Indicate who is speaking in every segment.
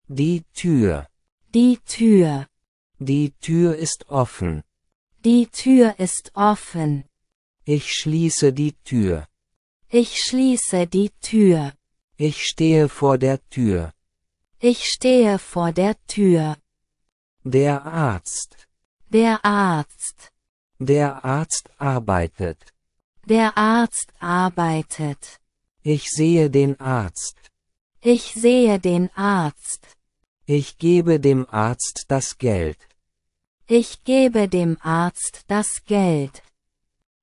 Speaker 1: Die Tür.
Speaker 2: Die Tür.
Speaker 1: Die Tür ist offen.
Speaker 2: Die Tür ist offen.
Speaker 1: Ich schließe die Tür.
Speaker 2: Ich schließe die Tür.
Speaker 1: Ich stehe vor der Tür.
Speaker 2: Ich stehe vor der Tür.
Speaker 1: Der Arzt.
Speaker 2: Der Arzt.
Speaker 1: Der Arzt arbeitet.
Speaker 2: Der Arzt arbeitet.
Speaker 1: Ich sehe den Arzt.
Speaker 2: Ich sehe den Arzt.
Speaker 1: Ich gebe dem Arzt das Geld.
Speaker 2: Ich gebe dem Arzt das Geld.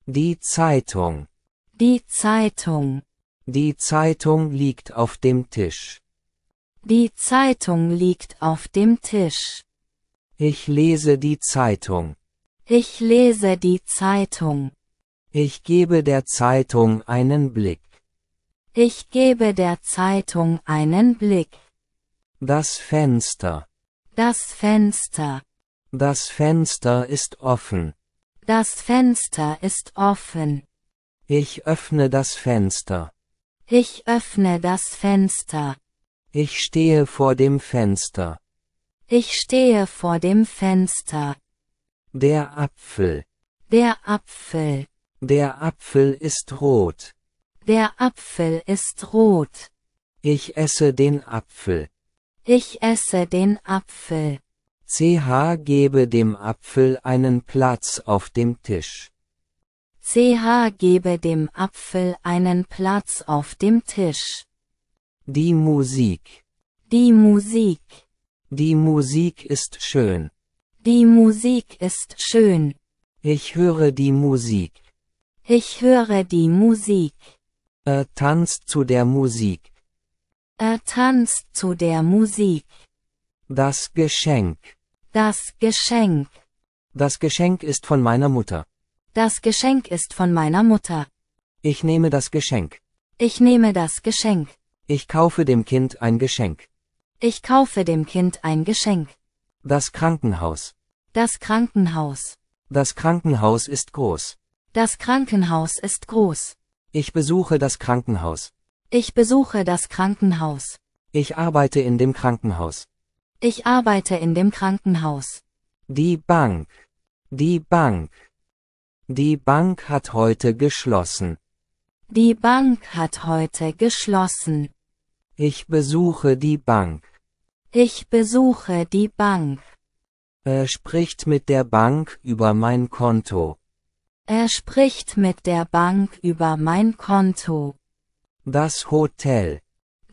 Speaker 1: Die Zeitung.
Speaker 2: Die Zeitung.
Speaker 1: Die Zeitung liegt auf dem Tisch.
Speaker 2: Die Zeitung liegt auf dem Tisch.
Speaker 1: Ich lese die Zeitung.
Speaker 2: Ich lese die Zeitung.
Speaker 1: Ich gebe der Zeitung einen Blick.
Speaker 2: Ich gebe der Zeitung einen Blick.
Speaker 1: Das Fenster.
Speaker 2: Das Fenster.
Speaker 1: Das Fenster ist offen.
Speaker 2: Das Fenster ist offen.
Speaker 1: Ich öffne das Fenster.
Speaker 2: Ich öffne das Fenster.
Speaker 1: Ich stehe vor dem Fenster.
Speaker 2: Ich stehe vor dem Fenster.
Speaker 1: Der Apfel.
Speaker 2: Der Apfel.
Speaker 1: Der Apfel ist rot.
Speaker 2: Der Apfel ist rot.
Speaker 1: Ich esse den Apfel.
Speaker 2: Ich esse den Apfel.
Speaker 1: Gebe dem Apfel einen Platz auf dem Tisch.
Speaker 2: Gebe dem Apfel einen Platz auf dem Tisch.
Speaker 1: Die Musik.
Speaker 2: Die Musik.
Speaker 1: Die Musik ist schön.
Speaker 2: Die Musik ist schön.
Speaker 1: Ich höre die Musik.
Speaker 2: Ich höre die Musik.
Speaker 1: Er tanzt zu der Musik.
Speaker 2: Er tanzt zu der Musik.
Speaker 1: Das Geschenk.
Speaker 2: Das Geschenk.
Speaker 1: Das Geschenk ist von meiner Mutter.
Speaker 2: Das Geschenk ist von meiner Mutter.
Speaker 1: Ich nehme das Geschenk.
Speaker 2: Ich nehme das Geschenk.
Speaker 1: Ich kaufe dem Kind ein Geschenk.
Speaker 2: Ich kaufe dem Kind ein Geschenk.
Speaker 1: Das Krankenhaus.
Speaker 2: Das Krankenhaus.
Speaker 1: Das Krankenhaus ist groß.
Speaker 2: Das Krankenhaus ist groß.
Speaker 1: Ich besuche das Krankenhaus.
Speaker 2: Ich besuche das Krankenhaus.
Speaker 1: Ich arbeite in dem Krankenhaus.
Speaker 2: Ich arbeite in dem Krankenhaus.
Speaker 1: Die Bank. Die Bank. Die Bank hat heute geschlossen.
Speaker 2: Die Bank hat heute geschlossen.
Speaker 1: Ich besuche die Bank.
Speaker 2: Ich besuche die Bank.
Speaker 1: Er spricht mit der Bank über mein Konto.
Speaker 2: Er spricht mit der Bank über mein Konto.
Speaker 1: Das Hotel.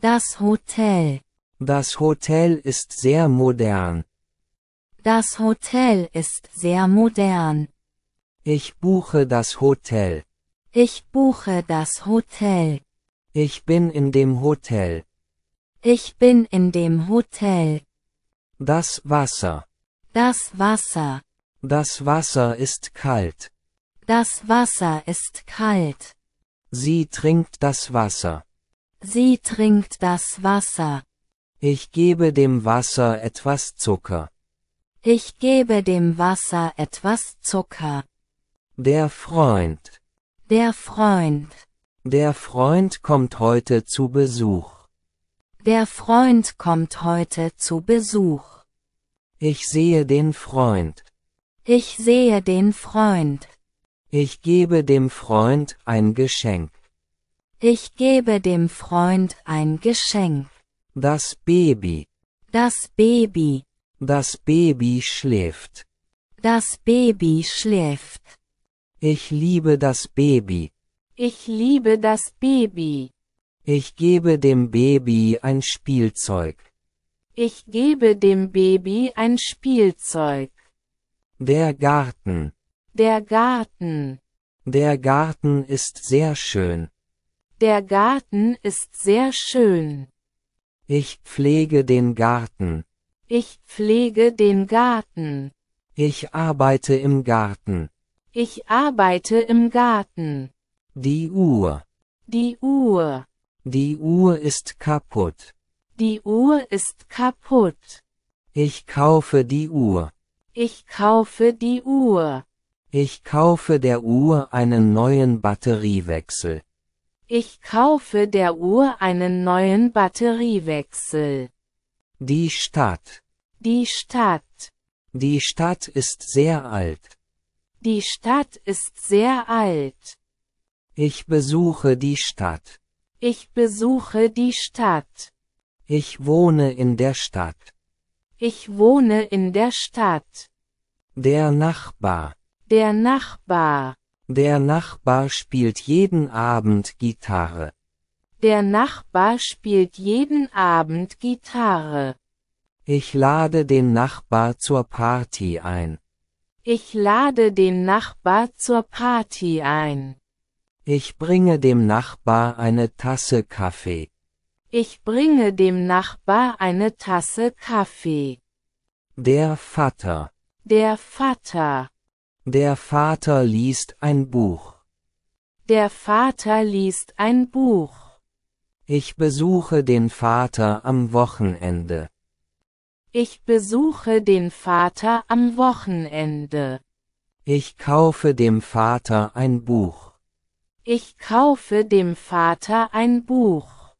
Speaker 2: Das Hotel.
Speaker 1: Das Hotel ist sehr modern.
Speaker 2: Das Hotel ist sehr modern.
Speaker 1: Ich buche das Hotel.
Speaker 2: Ich buche das Hotel.
Speaker 1: Ich bin in dem Hotel.
Speaker 2: Ich bin in dem Hotel.
Speaker 1: Das Wasser.
Speaker 2: Das Wasser.
Speaker 1: Das Wasser ist kalt.
Speaker 2: Das Wasser ist kalt.
Speaker 1: Sie trinkt das Wasser.
Speaker 2: Sie trinkt das Wasser.
Speaker 1: Ich gebe dem Wasser etwas Zucker.
Speaker 2: Ich gebe dem Wasser etwas Zucker.
Speaker 1: Der Freund.
Speaker 2: Der Freund.
Speaker 1: Der Freund kommt heute zu Besuch.
Speaker 2: Der Freund kommt heute zu Besuch.
Speaker 1: Ich sehe den Freund.
Speaker 2: Ich sehe den Freund.
Speaker 1: Ich gebe dem Freund ein Geschenk.
Speaker 2: Ich gebe dem Freund ein Geschenk.
Speaker 1: Das Baby.
Speaker 2: Das Baby.
Speaker 1: Das Baby schläft.
Speaker 2: Das Baby schläft.
Speaker 1: Ich liebe das Baby.
Speaker 2: Ich liebe das Baby.
Speaker 1: Ich gebe dem Baby ein Spielzeug.
Speaker 2: Ich gebe dem Baby ein Spielzeug.
Speaker 1: Der Garten.
Speaker 2: Der Garten.
Speaker 1: Der Garten ist sehr schön.
Speaker 2: Der Garten ist sehr schön.
Speaker 1: Ich pflege den Garten.
Speaker 2: Ich pflege den Garten.
Speaker 1: Ich arbeite im Garten.
Speaker 2: Ich arbeite im Garten.
Speaker 1: Die Uhr.
Speaker 2: Die Uhr.
Speaker 1: Die Uhr ist kaputt.
Speaker 2: Die Uhr ist kaputt.
Speaker 1: Ich kaufe die Uhr.
Speaker 2: Ich kaufe die Uhr.
Speaker 1: Ich kaufe der Uhr einen neuen Batteriewechsel.
Speaker 2: Ich kaufe der Uhr einen neuen Batteriewechsel.
Speaker 1: Die Stadt.
Speaker 2: Die Stadt.
Speaker 1: Die Stadt ist sehr alt.
Speaker 2: Die Stadt ist sehr alt.
Speaker 1: Ich besuche die Stadt.
Speaker 2: Ich besuche die Stadt.
Speaker 1: Ich wohne in der Stadt.
Speaker 2: Ich wohne in der Stadt.
Speaker 1: Der Nachbar.
Speaker 2: Der Nachbar.
Speaker 1: Der Nachbar spielt jeden Abend Gitarre.
Speaker 2: Der Nachbar spielt jeden Abend Gitarre.
Speaker 1: Ich lade den Nachbar zur Party ein.
Speaker 2: Ich lade den Nachbar zur Party ein.
Speaker 1: Ich bringe dem Nachbar eine Tasse Kaffee.
Speaker 2: Ich bringe dem Nachbar eine Tasse Kaffee.
Speaker 1: Der Vater.
Speaker 2: Der Vater.
Speaker 1: Der Vater liest ein Buch.
Speaker 2: Der Vater liest ein Buch.
Speaker 1: Ich besuche den Vater am Wochenende.
Speaker 2: Ich besuche den Vater am Wochenende.
Speaker 1: Ich kaufe dem Vater ein Buch.
Speaker 2: Ich kaufe dem Vater ein Buch.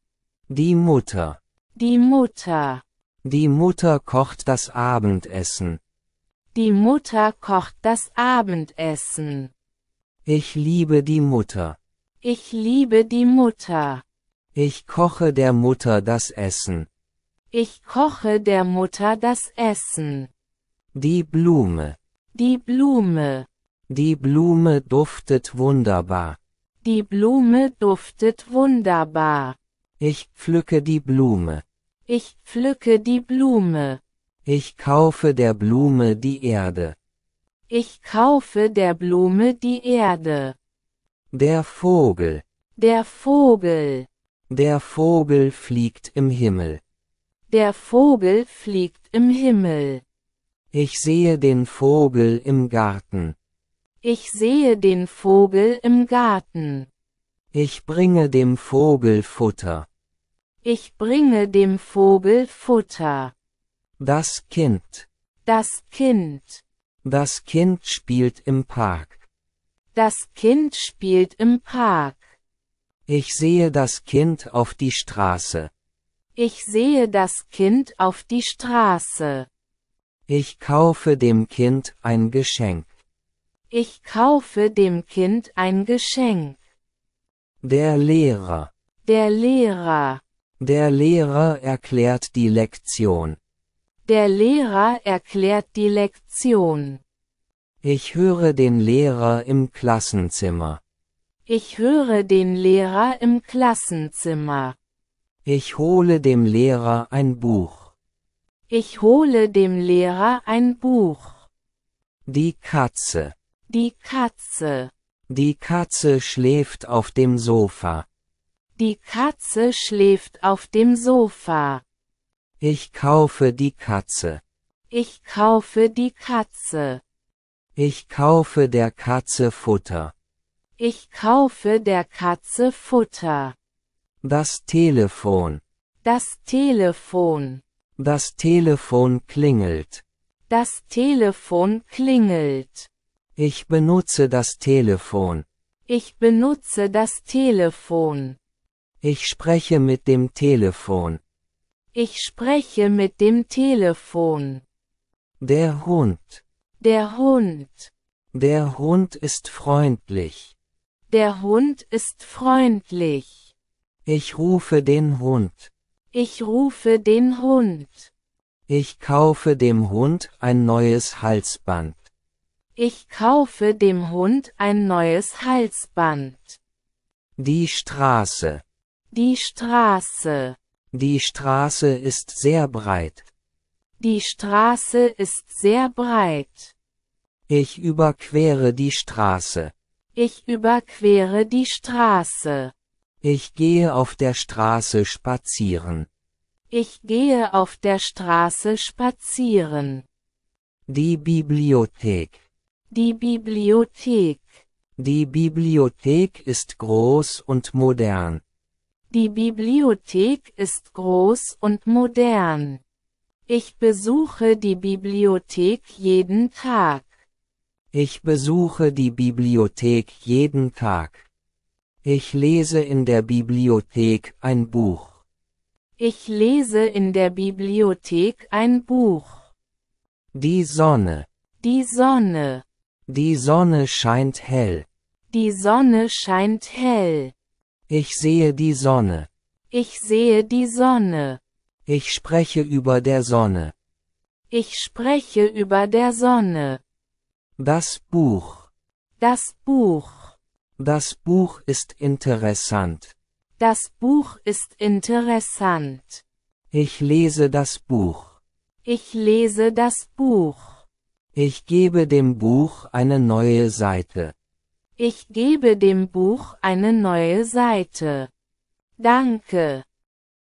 Speaker 1: Die Mutter.
Speaker 2: Die Mutter.
Speaker 1: Die Mutter kocht das Abendessen.
Speaker 2: Die Mutter kocht das Abendessen.
Speaker 1: Ich liebe die Mutter.
Speaker 2: Ich liebe die Mutter.
Speaker 1: Ich koche der Mutter das Essen.
Speaker 2: Ich koche der Mutter das Essen.
Speaker 1: Die Blume.
Speaker 2: Die Blume.
Speaker 1: Die Blume duftet wunderbar.
Speaker 2: Die Blume duftet wunderbar.
Speaker 1: Ich pflücke die Blume.
Speaker 2: Ich pflücke die Blume.
Speaker 1: Ich kaufe der Blume die Erde.
Speaker 2: Ich kaufe der Blume die Erde.
Speaker 1: Der Vogel.
Speaker 2: Der Vogel.
Speaker 1: Der Vogel fliegt im Himmel.
Speaker 2: Der Vogel fliegt im Himmel.
Speaker 1: Ich sehe den Vogel im Garten.
Speaker 2: Ich sehe den Vogel im Garten.
Speaker 1: Ich bringe dem Vogel Futter.
Speaker 2: Ich bringe dem Vogel Futter.
Speaker 1: Das Kind.
Speaker 2: Das Kind.
Speaker 1: Das Kind spielt im Park.
Speaker 2: Das Kind spielt im Park.
Speaker 1: Ich sehe das Kind auf die Straße.
Speaker 2: Ich sehe das Kind auf die Straße.
Speaker 1: Ich kaufe dem Kind ein Geschenk.
Speaker 2: Ich kaufe dem Kind ein Geschenk.
Speaker 1: Der Lehrer.
Speaker 2: Der Lehrer.
Speaker 1: Der Lehrer erklärt die Lektion.
Speaker 2: Der Lehrer erklärt die Lektion.
Speaker 1: Ich höre den Lehrer im Klassenzimmer.
Speaker 2: Ich höre den Lehrer im Klassenzimmer.
Speaker 1: Ich hole dem Lehrer ein Buch.
Speaker 2: Ich hole dem Lehrer ein Buch.
Speaker 1: Die Katze.
Speaker 2: Die Katze.
Speaker 1: Die Katze schläft auf dem Sofa.
Speaker 2: Die Katze schläft auf dem Sofa.
Speaker 1: Ich kaufe die Katze.
Speaker 2: Ich kaufe die Katze.
Speaker 1: Ich kaufe der Katze Futter.
Speaker 2: Ich kaufe der Katze Futter.
Speaker 1: Das Telefon.
Speaker 2: Das Telefon.
Speaker 1: Das Telefon klingelt.
Speaker 2: Das Telefon klingelt.
Speaker 1: Ich benutze das Telefon.
Speaker 2: Ich benutze das Telefon.
Speaker 1: Ich spreche mit dem Telefon.
Speaker 2: Ich spreche mit dem Telefon.
Speaker 1: Der Hund.
Speaker 2: Der Hund.
Speaker 1: Der Hund ist freundlich.
Speaker 2: Der Hund ist freundlich.
Speaker 1: Ich rufe den Hund.
Speaker 2: Ich rufe den Hund.
Speaker 1: Ich kaufe dem Hund ein neues Halsband.
Speaker 2: Ich kaufe dem Hund ein neues Halsband.
Speaker 1: Die Straße.
Speaker 2: Die Straße.
Speaker 1: Die Straße ist sehr breit.
Speaker 2: Die Straße ist sehr breit.
Speaker 1: Ich überquere die Straße.
Speaker 2: Ich überquere die Straße.
Speaker 1: Ich gehe auf der Straße spazieren.
Speaker 2: Ich gehe auf der Straße spazieren.
Speaker 1: Die Bibliothek.
Speaker 2: Die Bibliothek.
Speaker 1: Die Bibliothek ist groß und modern.
Speaker 2: Die Bibliothek ist groß und modern. Ich besuche die Bibliothek jeden Tag.
Speaker 1: Ich besuche die Bibliothek jeden Tag. Ich lese in der Bibliothek ein Buch.
Speaker 2: Ich lese in der Bibliothek ein Buch.
Speaker 1: Die Sonne.
Speaker 2: Die Sonne.
Speaker 1: Die Sonne scheint hell.
Speaker 2: Die Sonne scheint hell.
Speaker 1: Ich sehe die Sonne.
Speaker 2: Ich sehe die Sonne.
Speaker 1: Ich spreche über der Sonne.
Speaker 2: Ich spreche über der Sonne.
Speaker 1: Das Buch.
Speaker 2: Das Buch.
Speaker 1: Das Buch ist interessant.
Speaker 2: Das Buch ist interessant.
Speaker 1: Ich lese das Buch.
Speaker 2: Ich lese das Buch.
Speaker 1: Ich gebe dem Buch eine neue Seite.
Speaker 2: Ich gebe dem Buch eine neue Seite. Danke.